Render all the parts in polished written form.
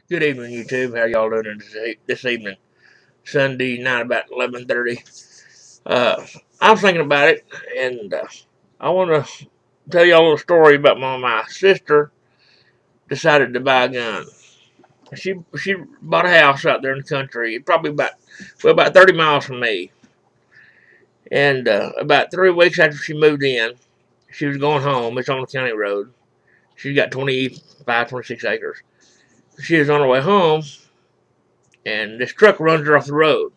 Good evening, YouTube. How y'all doing this evening? Sunday night, about 11:30. I was thinking about it, and I want to tell y'all a little story about my sister decided to buy a gun. She bought a house out there in the country, probably about 30 miles from me. And about 3 weeks after she moved in, she was going home. It's on the county road. She's got 25, 26 acres. She was on her way home, and this truck runs her off the road.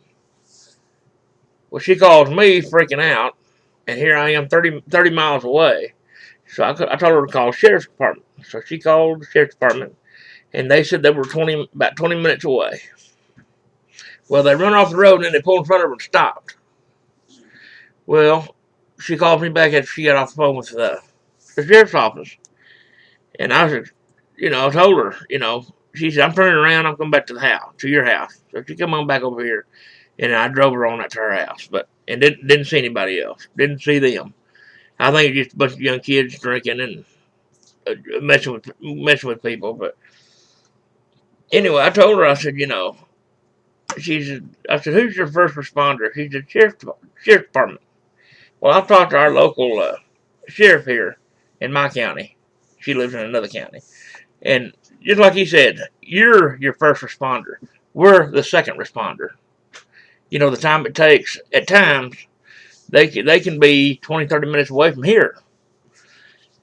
Well, she calls me freaking out, and here I am 30 miles away. So I told her to call the sheriff's department. So she called the sheriff's department, and they said they were about 20 minutes away. Well, they run off the road, and then they pulled in front of her and stopped. Well, she called me back after she got off the phone with the sheriff's office. And I said, I told her, she said, I'm turning around, I'm coming back to the house, to your house. So she come on back over here. And I drove her on that to her house, and didn't see anybody else. Didn't see them. I think it's just a bunch of young kids drinking and messing with people. But anyway, I told her, I said, I said, who's your first responder? She said, sheriff's department. Well, I've talked to our local sheriff here in my county. She lives in another county, and just like he said, you're your first responder. We're the second responder. The time it takes at times. They can be 20, 30 minutes away from here.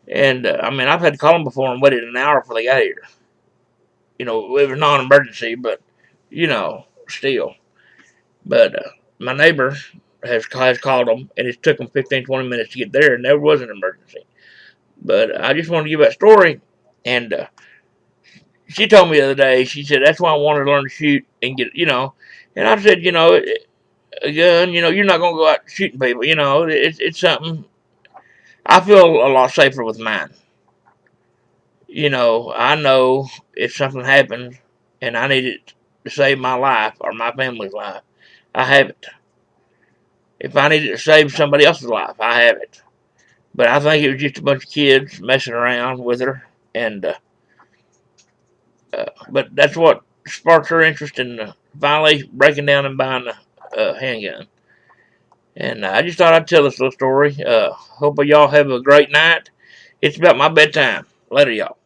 And, I've had to call them before and waited an hour before they got here. It was non-emergency, but, still. But my neighbor has called them, and it took them 15, 20 minutes to get there, and there was an emergency. But I just wanted to give that story, and she told me the other day, she said, that's why I wanted to learn to shoot and and I said, a gun, you're not going to go out shooting people, it's something. I feel a lot safer with mine. I know if something happens and I need it to save my life or my family's life, I have it. If I need it to save somebody else's life, I have it. But I think it was just a bunch of kids messing around with her, and but that's what sparked her interest in finally breaking down and buying a handgun. And I just thought I'd tell this little story. Hope y'all have a great night. It's about my bedtime. Later, y'all.